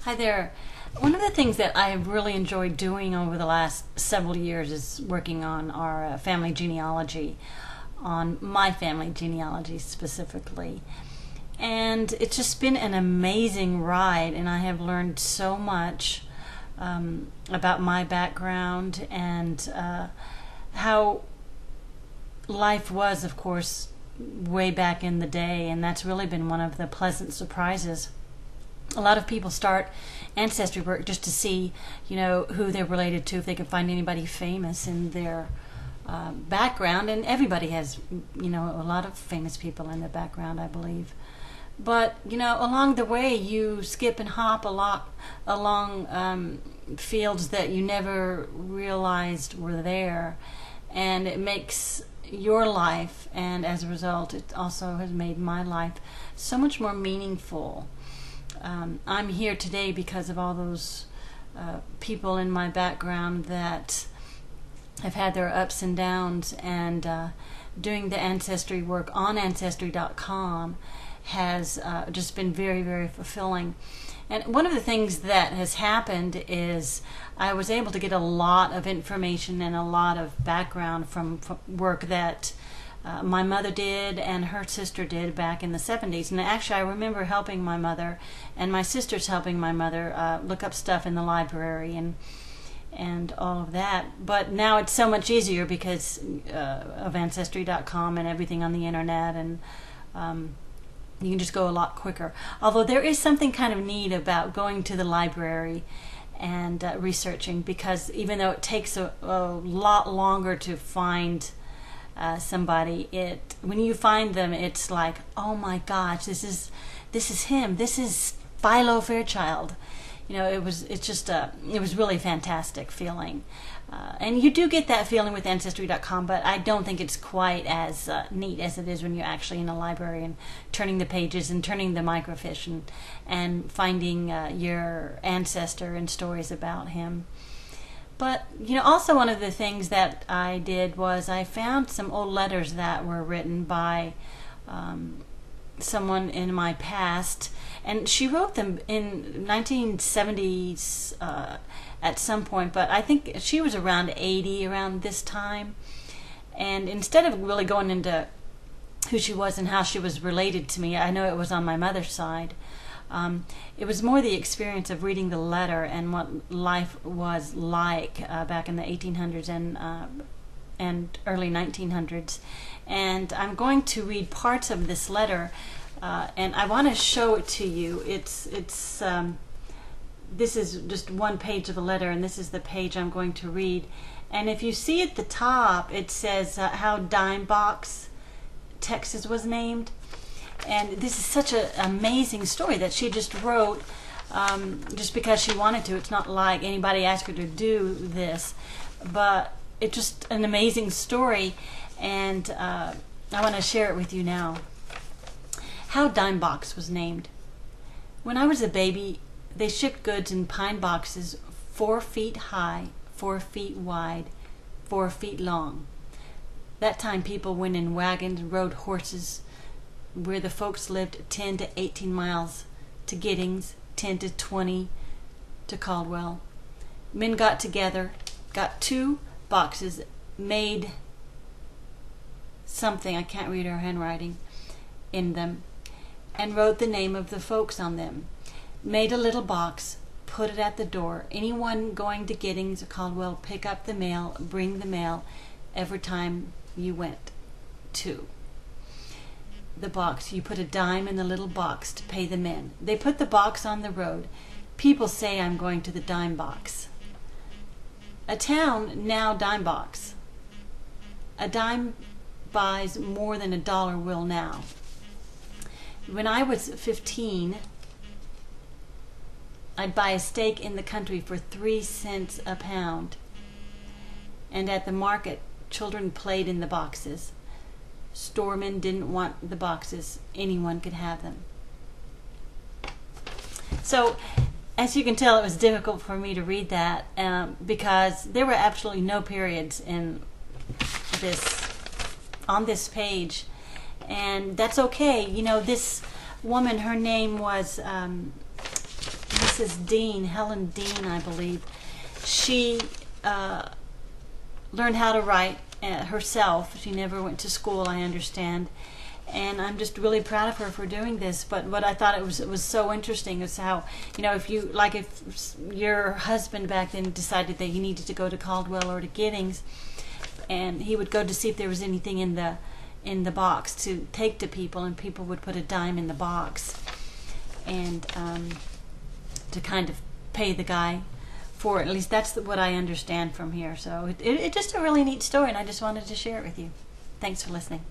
Hi there. One of the things that I have really enjoyed doing over the last several years is working on our family genealogy, on my family genealogy specifically. And it's just been an amazing ride, and I have learned so much about my background and how life was, of course, way back in the day, and that's really been one of the pleasant surprises. A lot of people start ancestry work just to see, who they're related to, if they can find anybody famous in their background. And everybody has, a lot of famous people in their background, I believe. But, along the way, you skip and hop a lot along fields that you never realized were there. And it makes your life, and as a result, it also has made my life so much more meaningful. I'm here today because of all those people in my background that have had their ups and downs, and doing the ancestry work on ancestry.com has just been very, very fulfilling. And one of the things that has happened is I was able to get a lot of information and a lot of background from work that my mother did and her sister did back in the 70s. And actually, I remember helping my mother and my sisters helping my mother look up stuff in the library and all of that. But now it's so much easier because of Ancestry.com and everything on the internet, and you can just go a lot quicker. Although there is something kind of neat about going to the library and researching, because even though it takes a lot longer to find somebody, when you find them, it's like, oh my gosh, this is him, this is Philo Fairchild. It was really fantastic feeling, and you do get that feeling with Ancestry.com, but I don't think it's quite as neat as it is when you're actually in a library and turning the pages and turning the microfiche and finding your ancestor and stories about him. But, also one of the things that I did was I found some old letters that were written by someone in my past, and she wrote them in 1970s at some point, but I think she was around 80 around this time. And instead of really going into who she was and how she was related to me, I know it was on my mother's side. It was more the experience of reading the letter and what life was like back in the 1800s and early 1900s. And I'm going to read parts of this letter, and I want to show it to you. This is just one page of a letter, and this is the page I'm going to read. And if you see at the top, it says how Dime Box, Texas was named. And this is such an amazing story that she just wrote just because she wanted to. It's not like anybody asked her to do this, but it's just an amazing story, and I want to share it with you now. How Dime Box was named. When I was a baby, they shipped goods in pine boxes 4 feet high, 4 feet wide, 4 feet long. That time people went in wagons and rode horses, where the folks lived 10 to 18 miles to Giddings, 10 to 20 to Caldwell. Men got together, got 2 boxes, made something, I can't read her handwriting, in them, and wrote the name of the folks on them. Made a little box, put it at the door. Anyone going to Giddings or Caldwell, pick up the mail, bring the mail every time you went to the box. You put a dime in the little box to pay the men. They put the box on the road. People say I'm going to the dime box. A town now dime box. A dime buys more than $1 will now. When I was 15, I'd buy a steak in the country for 3 cents a pound. And at the market, children played in the boxes. Storemen didn't want the boxes. Anyone could have them. So, as you can tell, it was difficult for me to read that because there were absolutely no periods on this page, and that's okay. This woman, her name was Mrs. Dean, Helen Dean, I believe. She learned how to write herself. She never went to school, I understand. And I'm just really proud of her for doing this. But what I thought it was so interesting is how, if your husband back then decided that he needed to go to Caldwell or to Giddings, and he would go to see if there was anything in the box to take to people, and people would put a dime in the box, and to kind of pay the guy for it. At least that's what I understand from here. So it's just a really neat story, and I just wanted to share it with you. Thanks for listening.